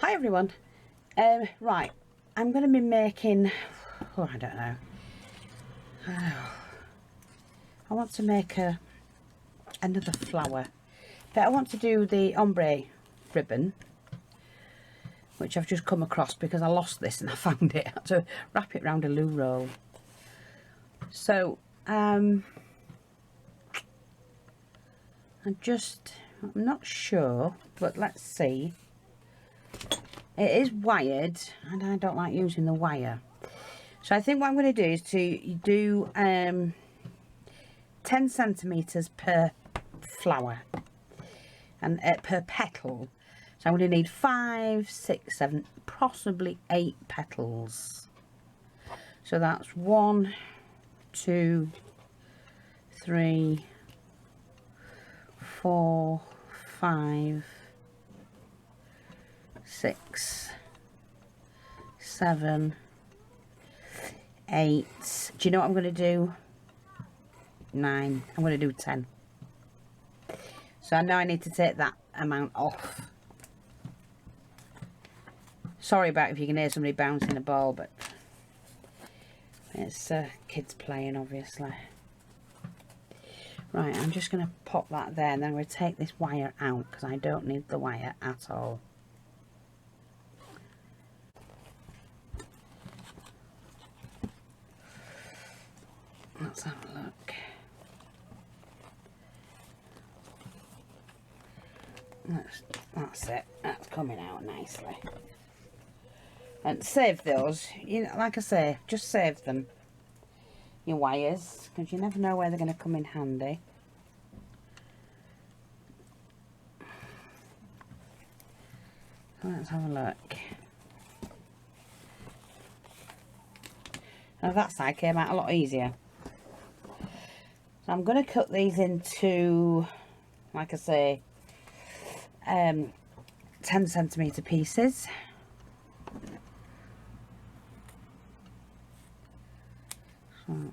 Hi everyone. Right, I'm going to be making, I don't know. I want to make another flower, but I want to do the ombre ribbon, which I've just come across because I lost this and I found it. I had to wrap it around a loo roll. So I'm not sure, but let's see. It is wired and I don't like using the wire, so I think what I'm going to do is to do 10 centimeters per flower and per petal. So I'm going to need 5, 6, 7, possibly 8 petals. So that's 1, 2, 3, 4, 5, 6, 7, 8. Do you know what I'm going to do? 9. I'm going to do 10. So I know I need to take that amount off. Sorry about if you can hear somebody bouncing a ball, but it's kids playing, obviously. Right, I'm just going to pop that there, and then I'm going to take this wire out because I don't need the wire at all. Let's have a look. That's it. That's coming out nicely. And save those. You know, like I say, just save them. Your wires, because you never know where they're going to come in handy. Let's have a look. Now that side came out a lot easier. So I'm going to cut these into, like I say, 10 centimeter pieces. So,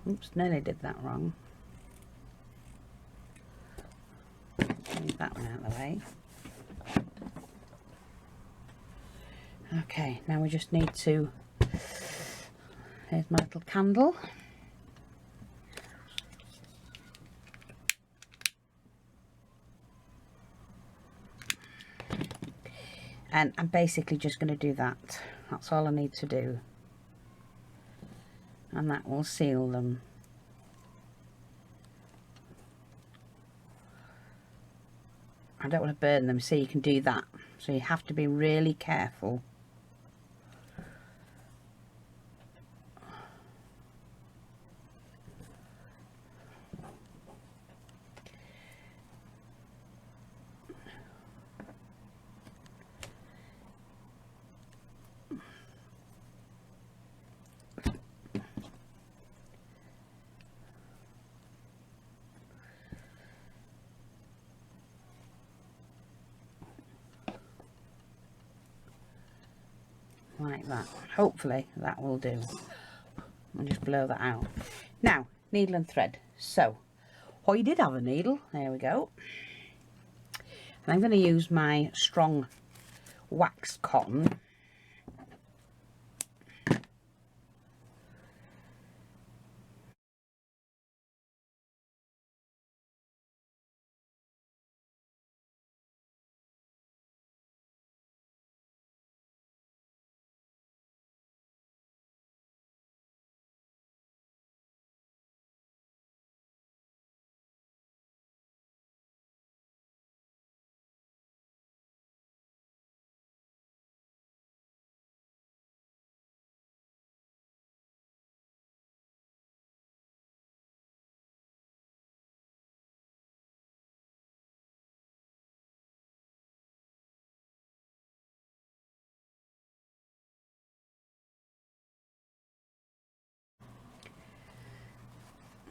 oops, nearly did that wrong. Leave that one out of the way. Okay, now we just need to, here's my little candle. And I'm basically just going to do that. That's all I need to do. And that will seal them. I don't want to burn them, so you can do that. So you have to be really careful. Like that. Hopefully that will do. I'll just blow that out. Now, needle and thread. So, you did have a needle. There we go. And I'm going to use my strong waxed cotton.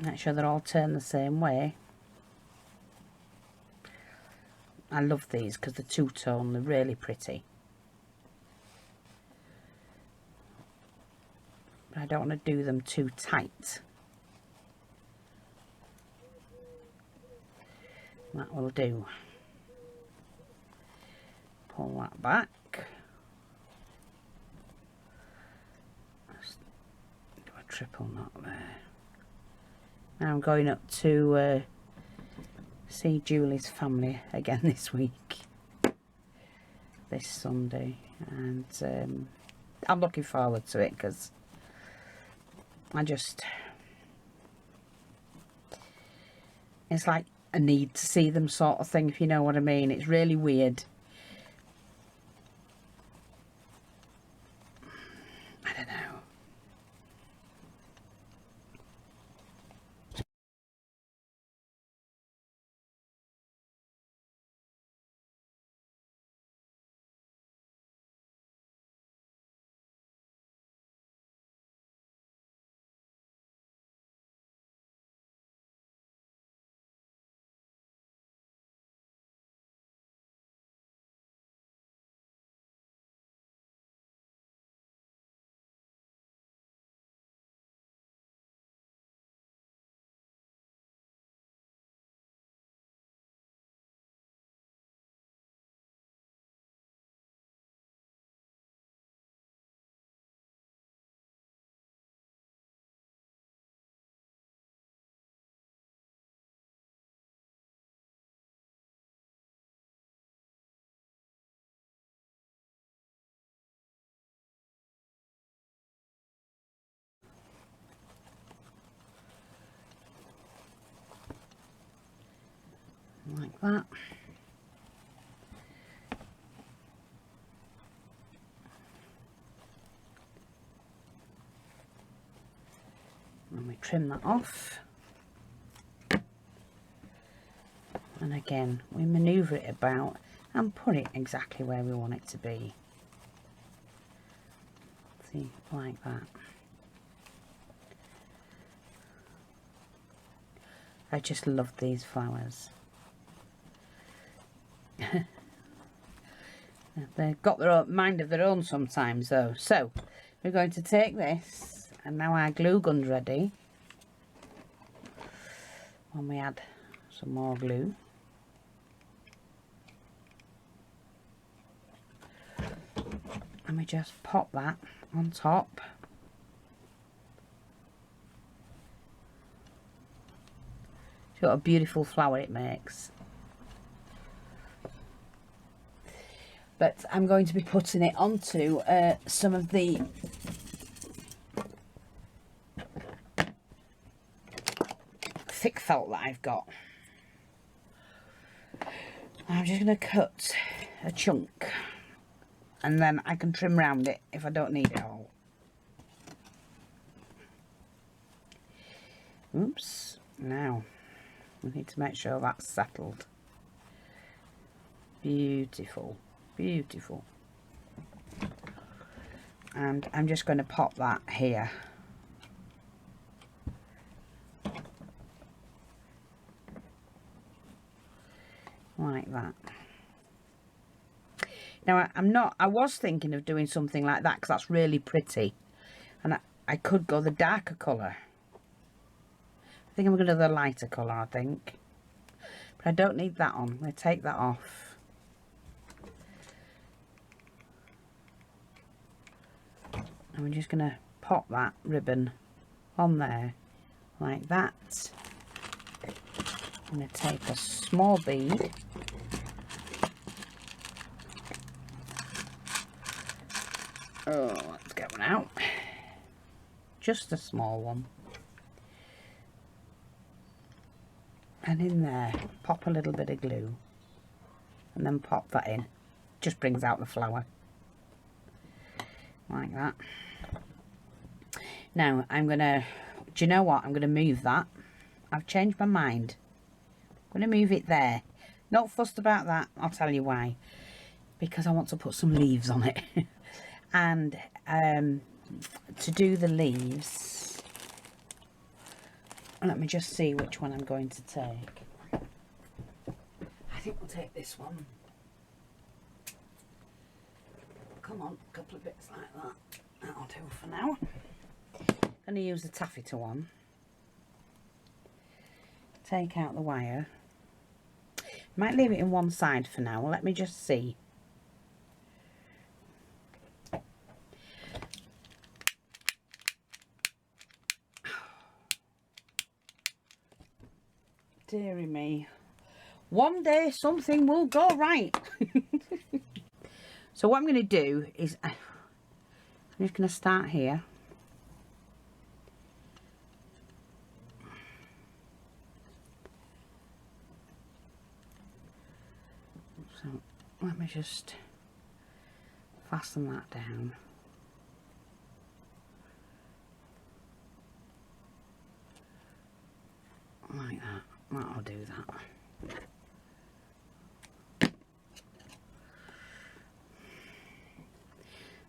Make sure they're all turned the same way. I love these because they're two-tone, they're really pretty. But I don't want to do them too tight. That will do. Pull that back. Let's do a triple knot there. Now I'm going up to see Julie's family again this week, this Sunday, and I'm looking forward to it because it's like a need to see them sort of thing, if you know what I mean. It's really weird. I don't know. Like that. And we trim that off. And again, we manoeuvre it about and put it exactly where we want it to be. See, like that. I just love these flowers. They've got their own mind of their own sometimes though. So we're going to take this, and now our glue gun's ready. And we add some more glue. And we just pop that on top. See what a beautiful flower it makes. But I'm going to be putting it onto some of the thick felt that I've got. I'm just going to cut a chunk, and then I can trim around it if I don't need it all. Oops. Now we need to make sure that's settled. Beautiful. Beautiful. And I'm just going to pop that here. Like that. Now I was thinking of doing something like that because that's really pretty, and I could go the darker colour. I think I'm going to do the lighter colour, I think, but I don't need that on. I'm going to take that off. And we're just going to pop that ribbon on there like that. I'm going to take a small bead, let's get one out, just a small one, and in there pop a little bit of glue, and then pop that in. Just brings out the flower like that. Now I'm gonna, do you know what, I'm gonna move that. I've changed my mind. I'm gonna move it there. Not fussed about that, I'll tell you why. Because I want to put some leaves on it. And to do the leaves, Let me just see which one I'm going to take. I think we'll take this one. Come on, a couple of bits like that. That'll do for now. I'm going to use the taffeta one. Take out the wire. Might leave it in one side for now. Let me just see. Dearie me. One day something will go right. So what I'm going to do is I'm just going to start here. So let me just fasten that down. Like that. That'll do that.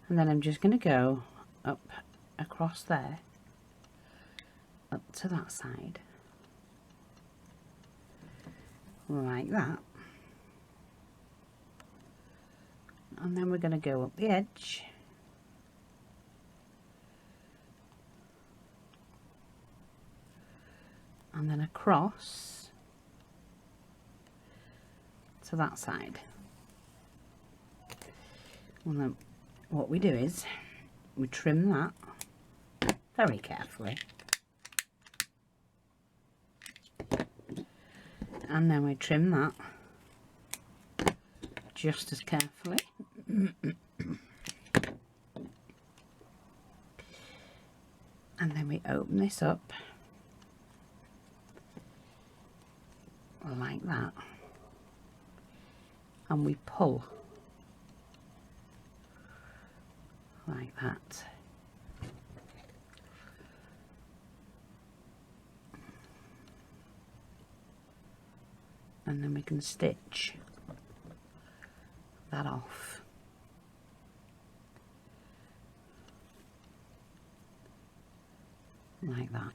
And then I'm just going to go up across there, up to that side, like that. And then we're going to go up the edge. And then across to that side. And then what we do is we trim that very carefully, and then we trim that just as carefully. And then we open this up like that, and we pull like that. And then we can stitch that off like that.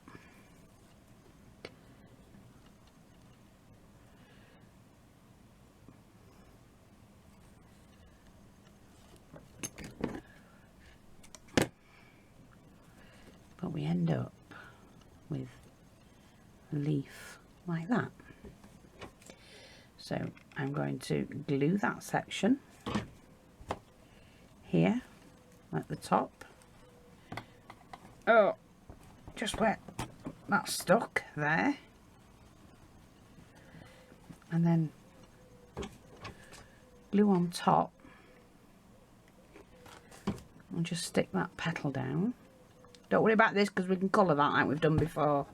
But we end up with a leaf like that. So I'm going to glue that section here at the top. Oh, just where that's stuck there. And then glue on top and just stick that petal down. Don't worry about this because we can colour that like we've done before.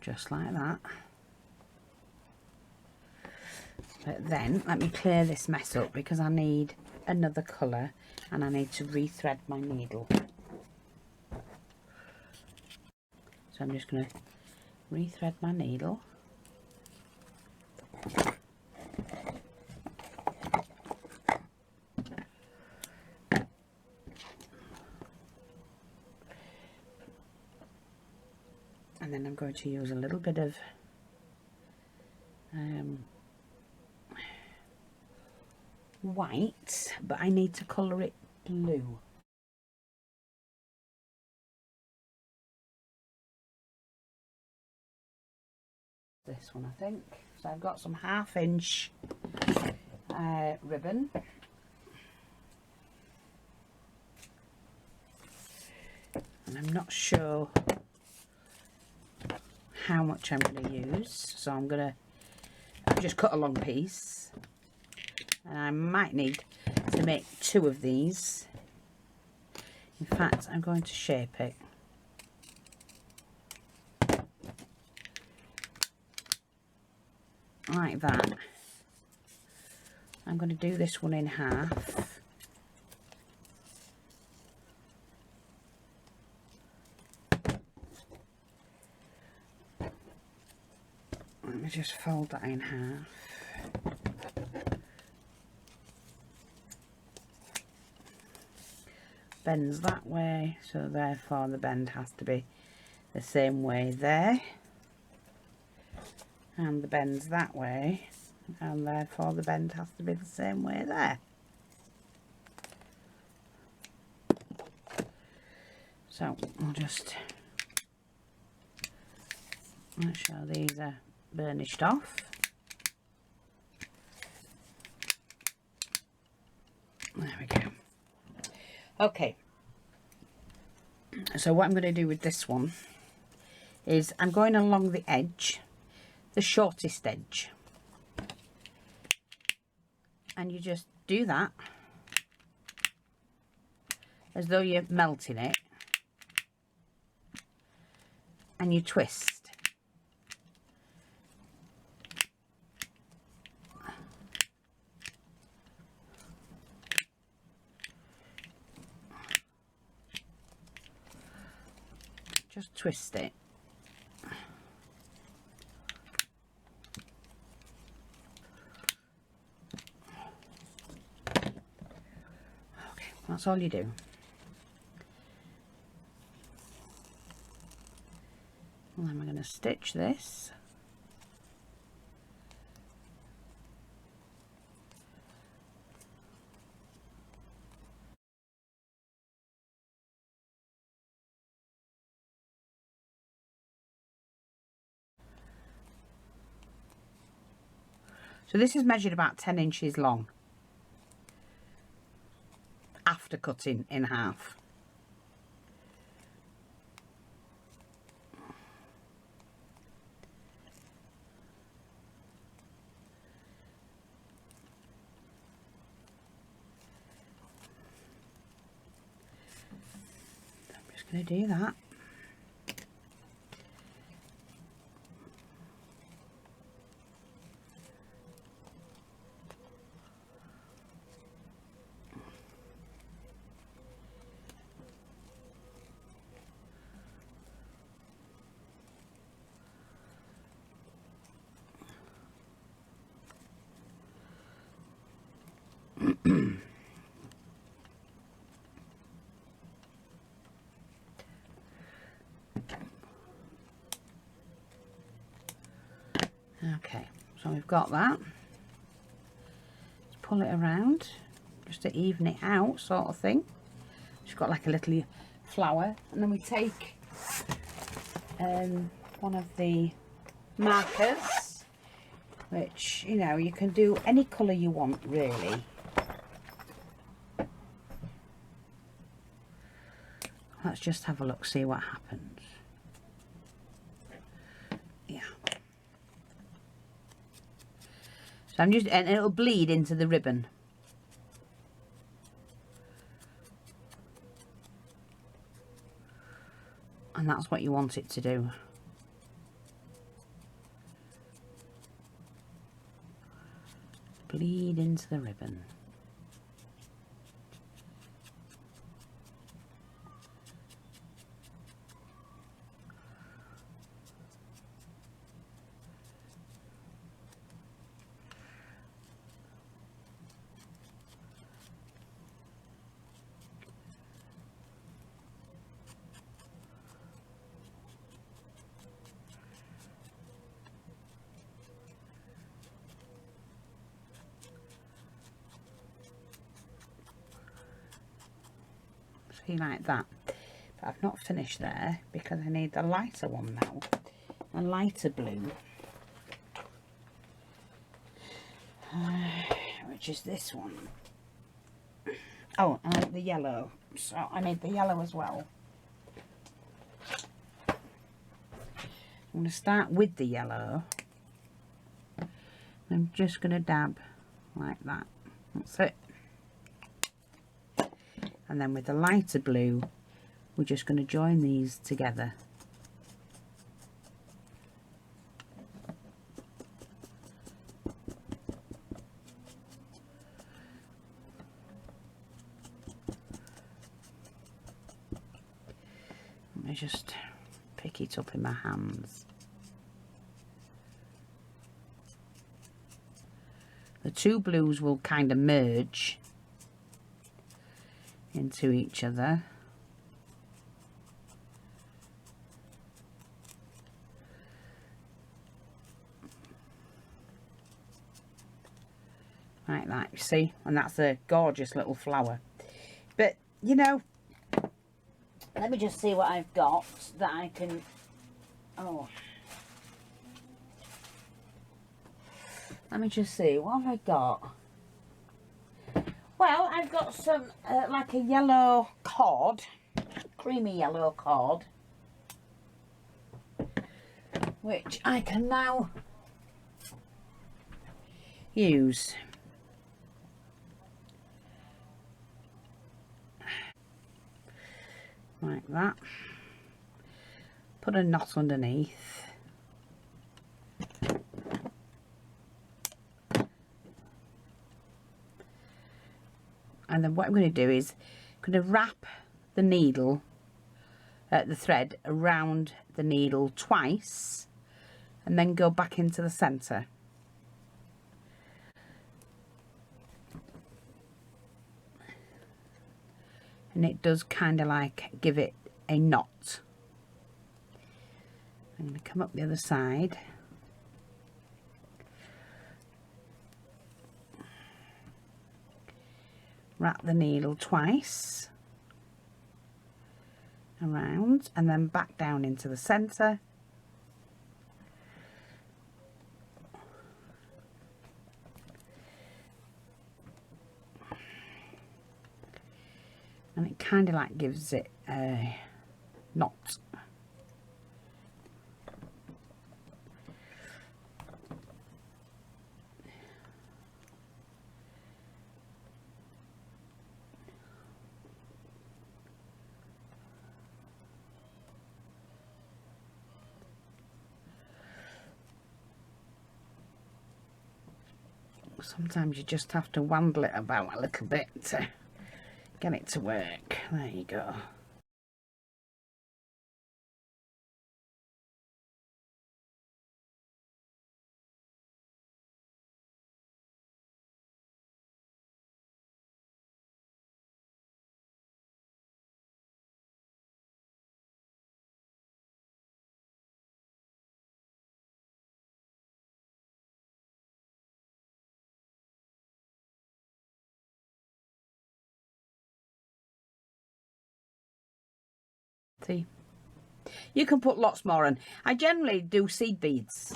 Just like that. But then let me clear this mess up because I need another colour and I need to rethread my needle. So I'm just going to rethread my needle. And then I'm going to use a little bit of white, but I need to colour it blue. This one, I think. So I've got some 1/2 inch ribbon. And I'm not sure how much I'm going to use, so I've just cut a long piece and I might need to make 2 of these. In fact, I'm going to shape it. Like that. I'm going to do this one in half. Let me just fold that in half. Bends that way, so therefore the bend has to be the same way there. And the bend's that way, and therefore the bend has to be the same way there. So I'll just make sure these are burnished off. There we go. Okay, so what I'm going to do with this one is I'm going along the edge, the shortest edge, and you just do that as though you're melting it, and you twist. Just twist it. Okay, that's all you do. And then we're going to stitch this. So this is measured about 10 inches long after cutting in half. I'm just going to do that. Okay, so we've got that. Let's pull it around just to even it out, sort of thing. Just got like a little flower, and then we take one of the markers, which, you know, you can do any colour you want really. Let's just have a look, see what happens. Yeah. So I'm just, and it'll bleed into the ribbon. And that's what you want it to do. Bleed into the ribbon. Like that, but I've not finished there because I need the lighter one now, a lighter blue, which is this one. Oh, and the yellow, so I need the yellow as well. I'm going to start with the yellow. I'm just going to dab like that. That's it. And then with the lighter blue, we're just going to join these together. Let me just pick it up in my hands. The two blues will kind of merge into each other. Like that, you see? And that's a gorgeous little flower. But, you know, let me just see what I've got that I can... Oh. Let me just see, what have I got? Well, I've got some, like a yellow cord, creamy yellow cord, which I can now use. Like that. Put a knot underneath. And then what I'm going to do is I'm going to wrap the needle, the thread around the needle twice, and then go back into the centre. And it does kind of like give it a knot. I'm going to come up the other side. Wrap the needle twice around and then back down into the centre. And it kind of like gives it a knot. Sometimes you just have to wandle it about a little bit to get it to work. There you go. See, you can put lots more on. I generally do seed beads.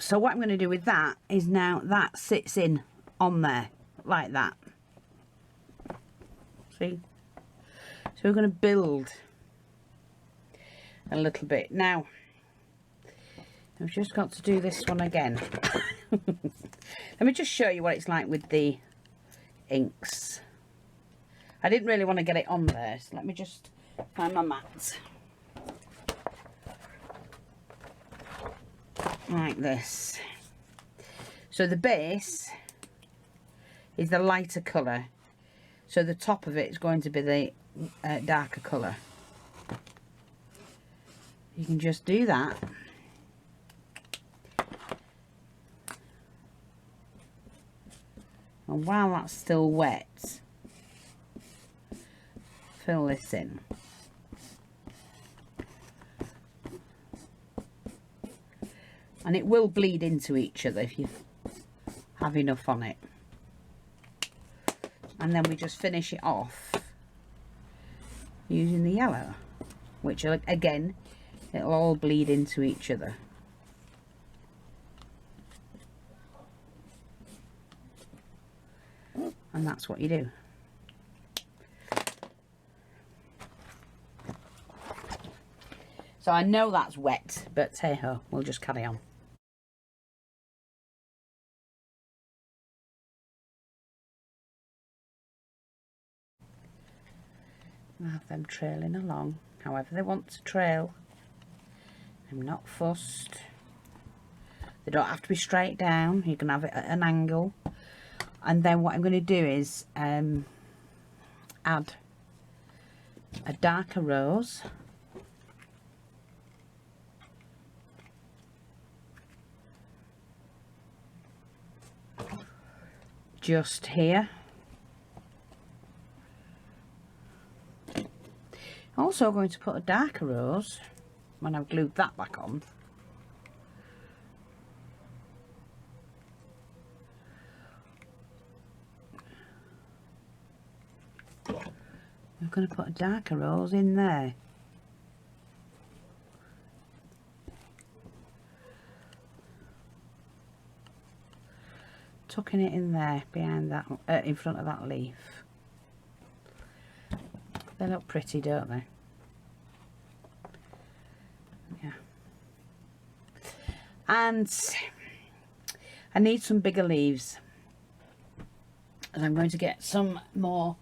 So what I'm going to do with that is now that sits in on there like that. See? So we're going to build a little bit. Now, I've just got to do this one again. Let me just show you what it's like with the inks. I didn't really want to get it on there, so let me just find my mat. Like this. So the base is the lighter colour, so the top of it is going to be the darker colour. You can just do that. And while that's still wet, fill this in. And it will bleed into each other if you have enough on it. And then we just finish it off using the yellow, which again, it'll all bleed into each other. And that's what you do. So I know that's wet, but hey ho, we'll just carry on. I have them trailing along however they want to trail. I'm not fussed. They don't have to be straight down. You can have it at an angle. And then what I'm going to do is add a darker rose. Just here. Also going to put a darker rose when I've glued that back on. I'm going to put a darker rose in there. Tucking it in there behind that, in front of that leaf. They look pretty, don't they? Yeah. And I need some bigger leaves. And I'm going to get some more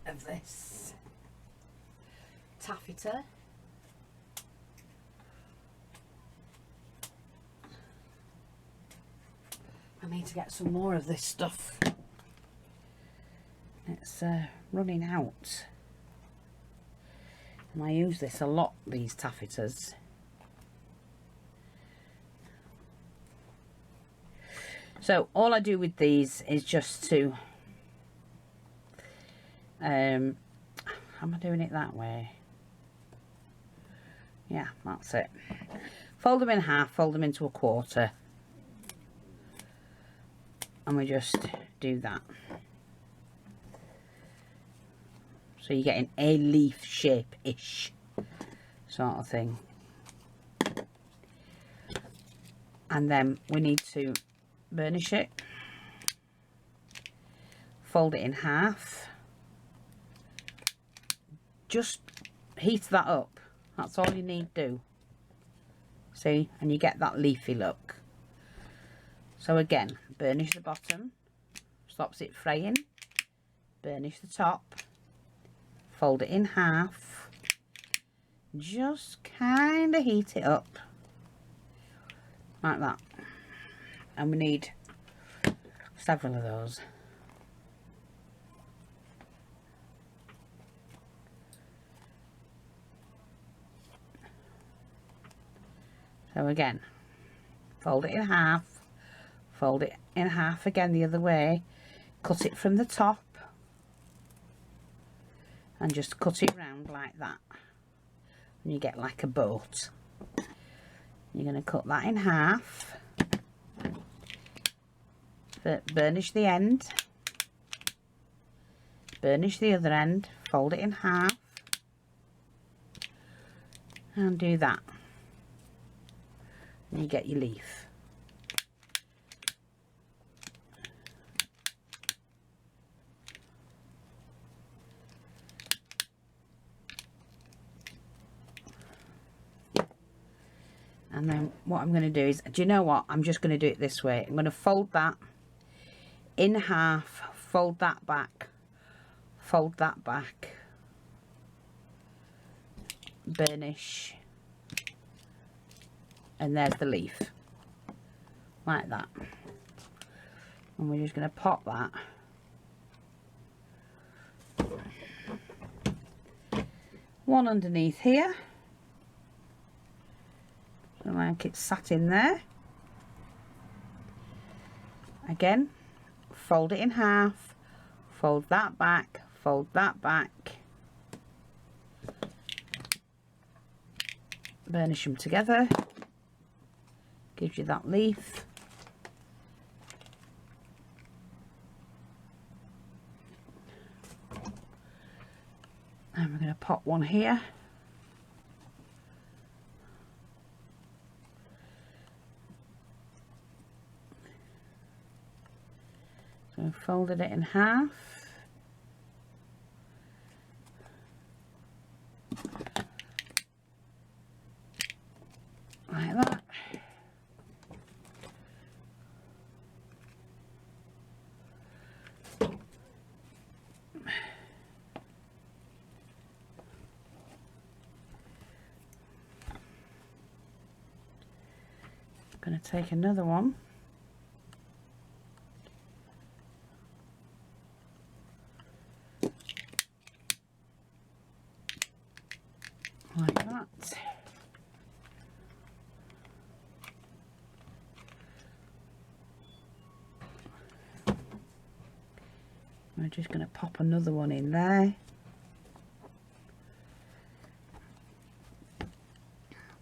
of this taffeta. I need to get some more of this stuff. It's running out. And I use this a lot, these taffetas. So all I do with these is just to am I doing it that way? Yeah, that's it. Fold them in half, fold them into a quarter, and we just do that. So you're getting a leaf shape-ish sort of thing. And then we need to burnish it. Fold it in half. Just heat that up. That's all you need to do. See? And you get that leafy look. So again, burnish the bottom. Stops it fraying. Burnish the top. Fold it in half. Just kind of heat it up. Like that. And we need several of those. So again, fold it in half, fold it in half again the other way, cut it from the top and just cut it round like that, and you get like a boat. You're going to cut that in half, burnish the end, burnish the other end, fold it in half and do that. And you get your leaf. And then what I'm going to do is, do you know what? I'm just going to do it this way. I'm going to fold that in half, fold that back, burnish, and there's the leaf, like that. And we're just going to pop that one underneath here, so like it's sat in there. Again, fold it in half, fold that back, burnish them together. Gives you that leaf. And we're going to pop one here. So I've folded it in half. going to take another one. Like that. We're just going to pop another one in there.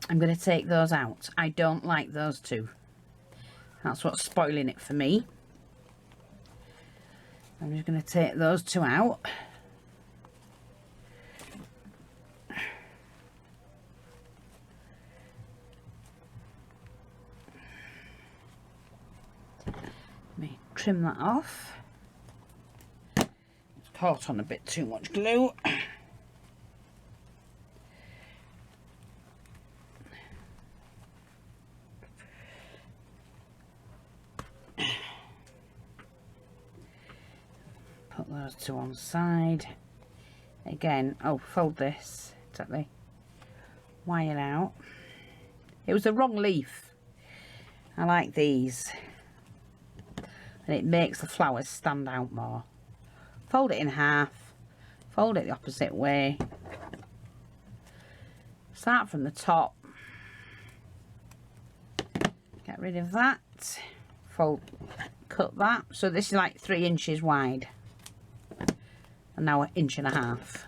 I'm going to take those out. I don't like those two. That's what's spoiling it for me. I'm just going to take those two out. Let me trim that off. It's caught on a bit too much glue. Put those two on the side. Again, oh, fold this, take the wire out. It was the wrong leaf. I like these. And it makes the flowers stand out more. Fold it in half. Fold it the opposite way. Start from the top. Get rid of that. Fold, cut that. So this is like 3 inches wide. And now 1.5 inches.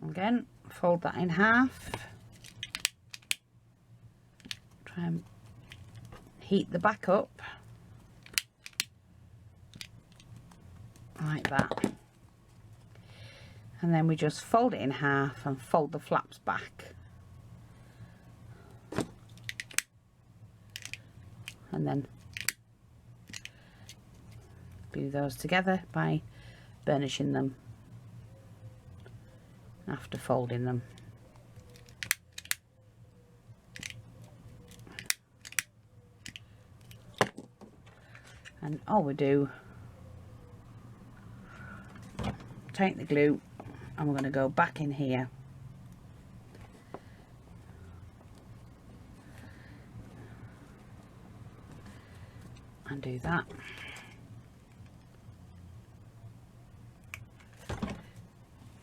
Again, fold that in half. Try and heat the back up like that. And then we just fold it in half and fold the flaps back. And then glue those together by burnishing them after folding them. And all we do, take the glue and we're going to go back in here and do that.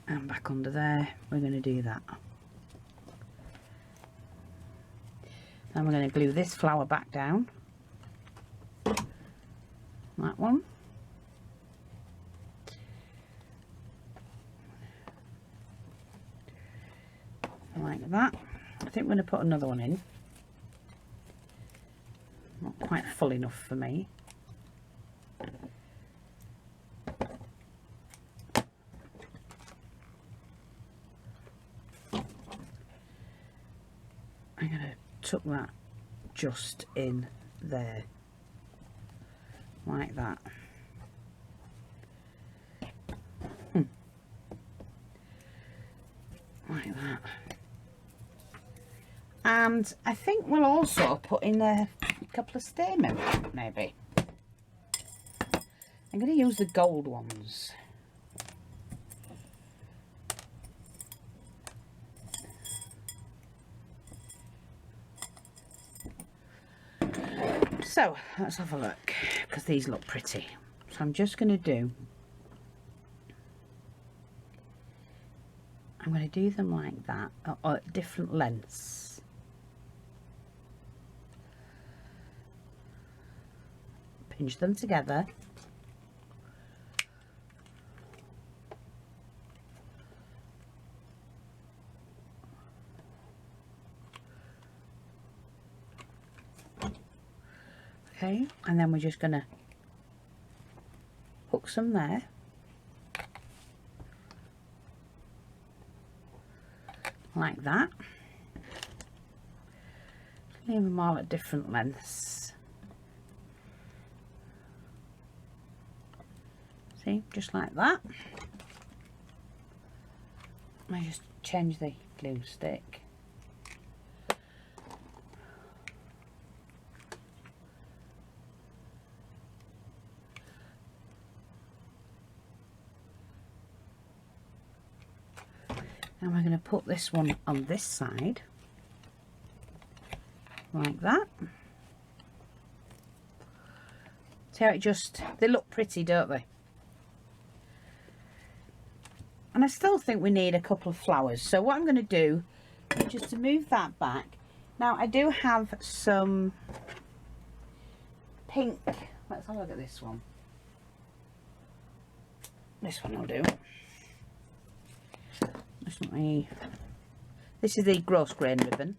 And back under there, we're going to do that. Then we're going to glue this flower back down. That one. Like that. I think we're going to put another one in. Not quite full enough for me. I'm going to tuck that just in there, like that. Like that. And I think we'll also put in a couple of stamens, maybe. I'm going to use the gold ones. So let's have a look, because these look pretty. So I'm just going to do, I'm going to do them like that, or at different lengths. Pinch them together. Okay, and then we're just going to hook some there. Like that. Leave them all at different lengths. See, just like that. I just change the glue stick. And we're going to put this one on this side, like that. See how it just, they look pretty, don't they? And I still think we need a couple of flowers. So what I'm going to do is just to move that back. Now I do have some pink. Let's have a look at this one. This one will do. This is the gross grain ribbon.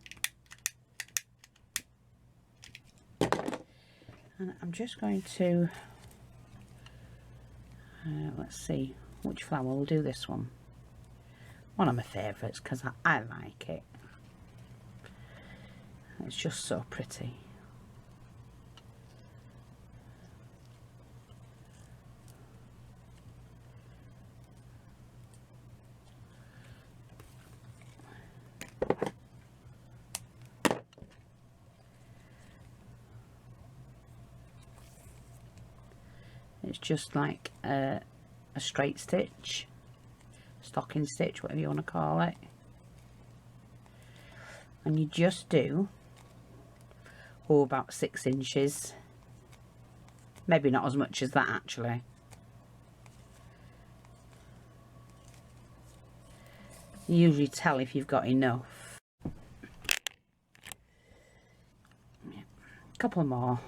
And I'm just going to, let's see, which flower will do this one. One of my favourites because I like it. It's just so pretty. It's just like a straight stitch, stocking stitch, whatever you want to call it. And you just do, about 6 inches. Maybe not as much as that actually. You usually tell if you've got enough. Yeah. A couple more.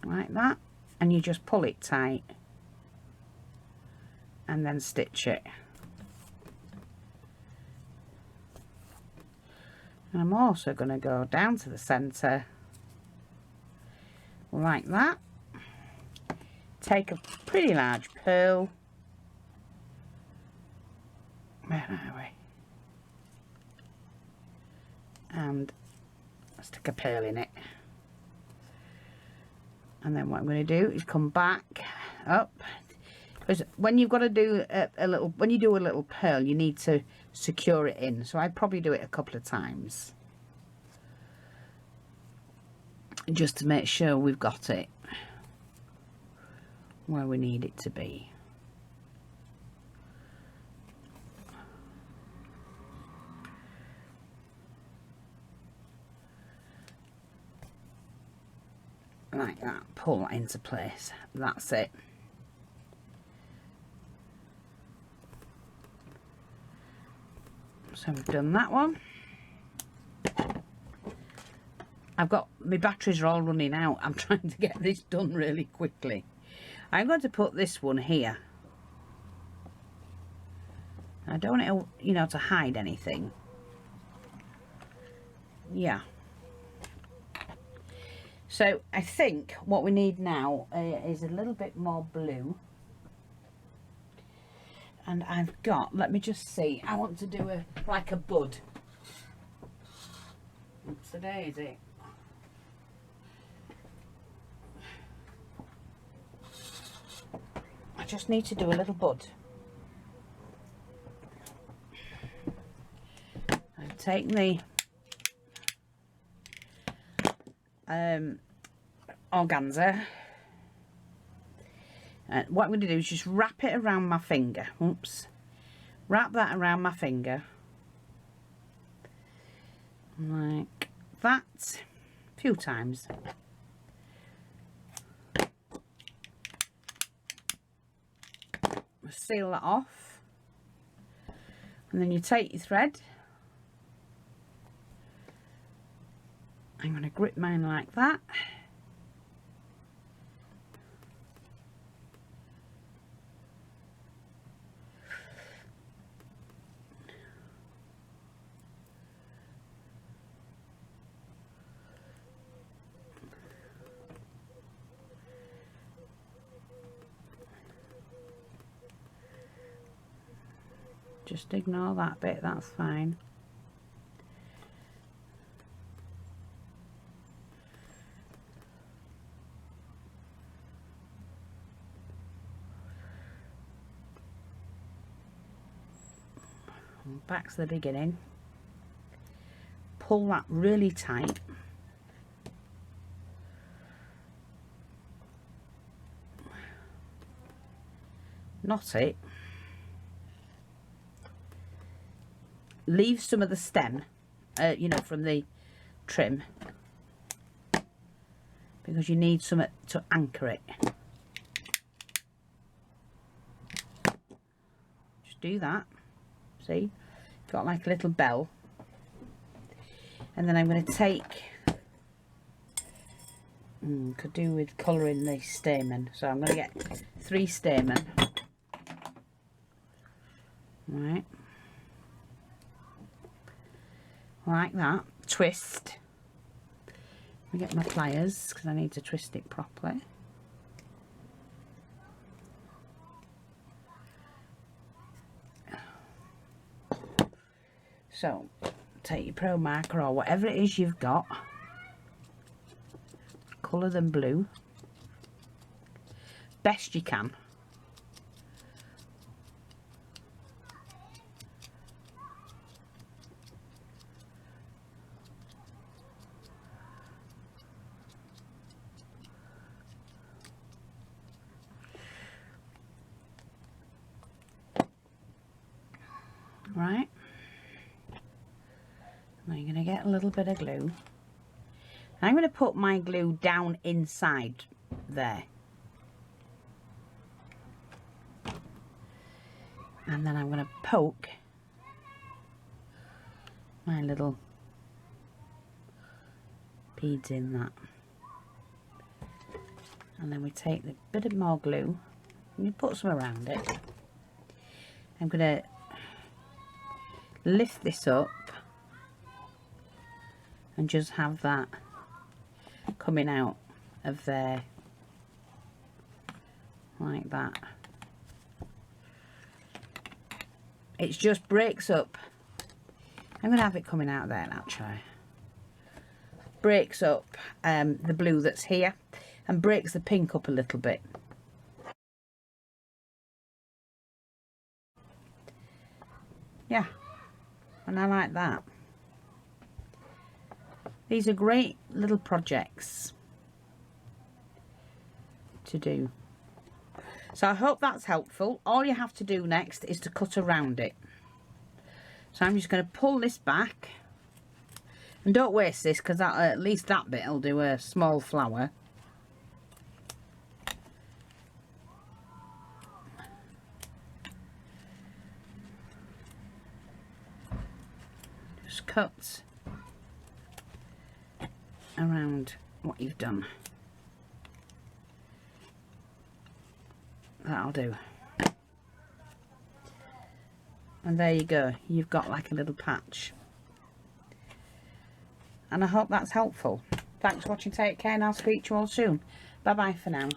Like that, and you just pull it tight and then stitch it. And I'm also going to go down to the centre like that, take a pretty large pearl, where are we, and stick a pearl in it. And then what I'm going to do is come back up, because when you've got to do when you do a little pearl, you need to secure it in. So I probably do it a couple of times, just to make sure we've got it where we need it to be. Like that, pull that into place. That's it. So we've done that one. I've got, my batteries are all running out. I'm trying to get this done really quickly. I'm going to put this one here. I don't want it, you know, to hide anything. Yeah. So I think what we need now is a little bit more blue. And I've got, let me just see, I want to do like a bud. What's the day, is it? I just need to do a little bud. I've taken the organza, and what I'm going to do is just wrap it around my finger. Oops, wrap that around my finger like that a few times. Seal that off, and then you take your thread. I'm going to grip mine like that. Just ignore that bit, that's fine. And back to the beginning. Pull that really tight. Knot it. Leave some of the stem, you know, from the trim, because you need some to anchor it. Just do that. See, got like a little bell. And then I'm going to take, could do with colouring the stamen, so I'm going to get 3 stamen. Right, like that. Twist. Let me get my pliers because I need to twist it properly. So take your pro marker or whatever it is you've got, colour them blue best you can. Right, now you're going to get a little bit of glue. I'm going to put my glue down inside there, and then I'm going to poke my little beads in that, and then we take the bit of more glue and you put some around it. I'm going to lift this up and just have that coming out of there like that. It just breaks up. I'm going to have it coming out there now, try. Breaks up the blue that's here and breaks the pink up a little bit. Yeah, and I like that. These are great little projects to do. So I hope that's helpful. All you have to do next is to cut around it. So I'm just going to pull this back. And don't waste this, because at least that bit will do a small flower. Just cut around what you've done. That'll do. And there you go, you've got like a little patch. And I hope that's helpful. Thanks for watching, take care, and I'll speak to you all soon. Bye bye for now.